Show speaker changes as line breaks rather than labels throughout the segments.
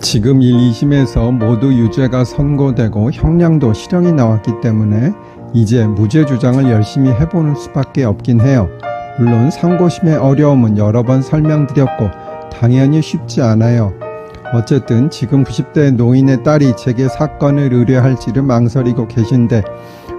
지금 1, 2심에서 모두 유죄가 선고되고 형량도 실형이 나왔기 때문에 이제 무죄 주장을 열심히 해보는 수밖에 없긴 해요. 물론 상고심의 어려움은 여러 번 설명드렸고 당연히 쉽지 않아요. 어쨌든 지금 90대 노인의 딸이 제게 사건을 의뢰할지를 망설이고 계신데,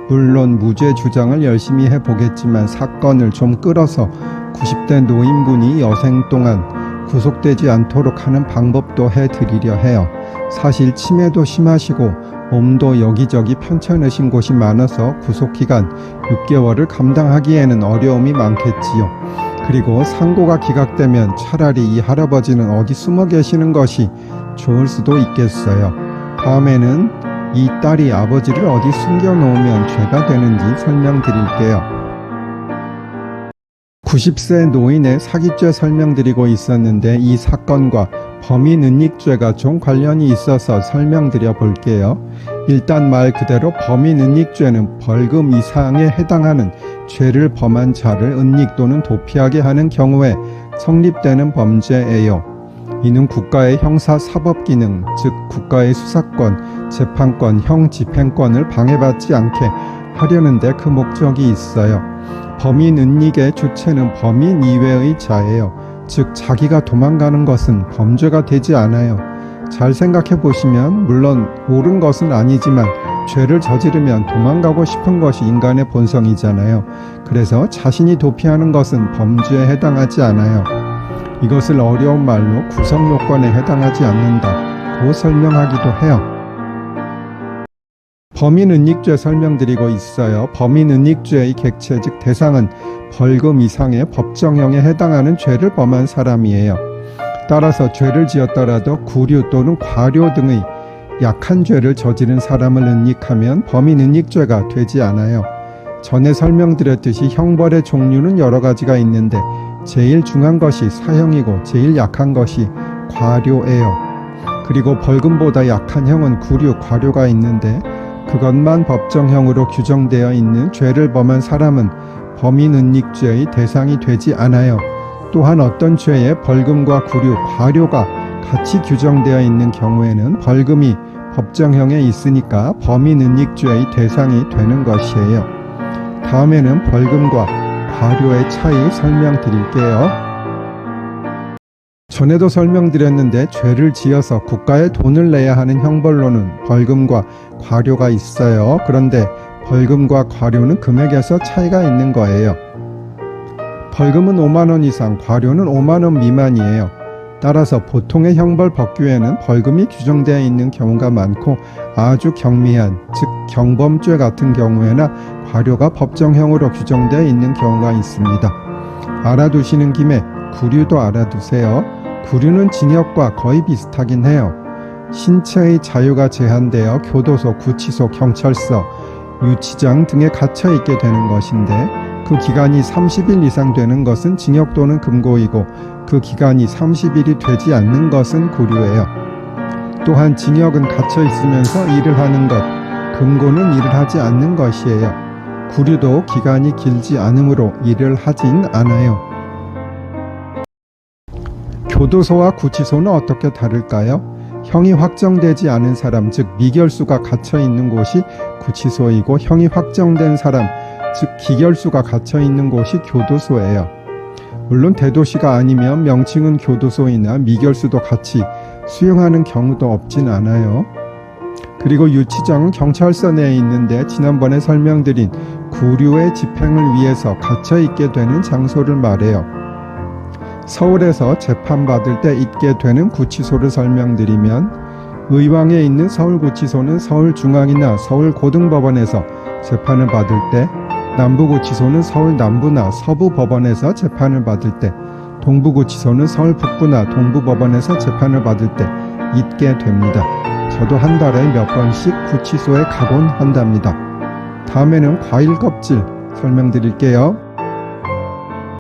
물론 무죄 주장을 열심히 해보겠지만 사건을 좀 끌어서 90대 노인분이 여생 동안 구속되지 않도록 하는 방법도 해드리려 해요. 사실 치매도 심하시고 몸도 여기저기 편찮으신 곳이 많아서 구속기간 6개월을 감당하기에는 어려움이 많겠지요. 그리고 상고가 기각되면 차라리 이 할아버지는 어디 숨어 계시는 것이 좋을 수도 있겠어요. 다음에는 이 딸이 아버지를 어디 숨겨놓으면 죄가 되는지 설명드릴게요. 90세 노인의 사기죄 설명드리고 있었는데 이 사건과 범인은닉죄가 좀 관련이 있어서 설명드려 볼게요. 일단 말 그대로 범인은닉죄는 벌금 이상에 해당하는 죄를 범한 자를 은닉 또는 도피하게 하는 경우에 성립되는 범죄예요. 이는 국가의 형사사법기능, 즉 국가의 수사권, 재판권, 형집행권을 방해받지 않게 하려는 데 그 목적이 있어요. 범인은닉의 주체는 범인 이외의 자예요. 즉 자기가 도망가는 것은 범죄가 되지 않아요. 잘 생각해 보시면 물론 옳은 것은 아니지만 죄를 저지르면 도망가고 싶은 것이 인간의 본성이잖아요. 그래서 자신이 도피하는 것은 범죄에 해당하지 않아요. 이것을 어려운 말로 구성요건에 해당하지 않는다고 설명하기도 해요. 범인은닉죄 설명드리고 있어요. 범인은닉죄의 객체 즉 대상은 벌금 이상의 법정형에 해당하는 죄를 범한 사람이에요. 따라서 죄를 지었더라도 구류 또는 과료 등의 약한 죄를 저지른 사람을 은닉하면 범인은닉죄가 되지 않아요. 전에 설명드렸듯이 형벌의 종류는 여러 가지가 있는데 제일 중요한 것이 사형이고 제일 약한 것이 과료예요. 그리고 벌금보다 약한 형은 구류, 과료가 있는데 그것만 법정형으로 규정되어 있는 죄를 범한 사람은 범인은닉죄의 대상이 되지 않아요. 또한 어떤 죄에 벌금과 구류, 과료가 같이 규정되어 있는 경우에는 벌금이 법정형에 있으니까 범인은닉죄의 대상이 되는 것이에요. 다음에는 벌금과 과료의 차이 설명드릴게요. 전에도 설명드렸는데 죄를 지어서 국가에 돈을 내야 하는 형벌로는 벌금과 과료가 있어요. 그런데 벌금과 과료는 금액에서 차이가 있는 거예요. 벌금은 5만원 이상, 과료는 5만원 미만이에요. 따라서 보통의 형벌 법규에는 벌금이 규정되어 있는 경우가 많고 아주 경미한, 즉 경범죄 같은 경우에나 과료가 법정형으로 규정되어 있는 경우가 있습니다. 알아두시는 김에 구류도 알아두세요. 구류는 징역과 거의 비슷하긴 해요. 신체의 자유가 제한되어 교도소, 구치소, 경찰서, 유치장 등에 갇혀 있게 되는 것인데 그 기간이 30일 이상 되는 것은 징역 또는 금고이고 그 기간이 30일이 되지 않는 것은 구류예요. 또한 징역은 갇혀 있으면서 일을 하는 것, 금고는 일을 하지 않는 것이에요. 구류도 기간이 길지 않으므로 일을 하진 않아요. 교도소와 구치소는 어떻게 다를까요? 형이 확정되지 않은 사람, 즉 미결수가 갇혀 있는 곳이 구치소이고 형이 확정된 사람, 즉 기결수가 갇혀 있는 곳이 교도소예요. 물론 대도시가 아니면 명칭은 교도소이나 미결수도 같이 수용하는 경우도 없진 않아요. 그리고 유치장은 경찰서 내에 있는데 지난번에 설명드린 구류의 집행을 위해서 갇혀 있게 되는 장소를 말해요. 서울에서 재판받을 때 있게 되는 구치소를 설명드리면 의왕에 있는 서울구치소는 서울중앙이나 서울고등법원에서 재판을 받을 때, 남부구치소는 서울남부나 서부법원에서 재판을 받을 때, 동부구치소는 서울북부나 동부법원에서 재판을 받을 때 있게 됩니다. 저도 한 달에 몇 번씩 구치소에 가곤 한답니다. 다음에는 과일 껍질 설명드릴게요.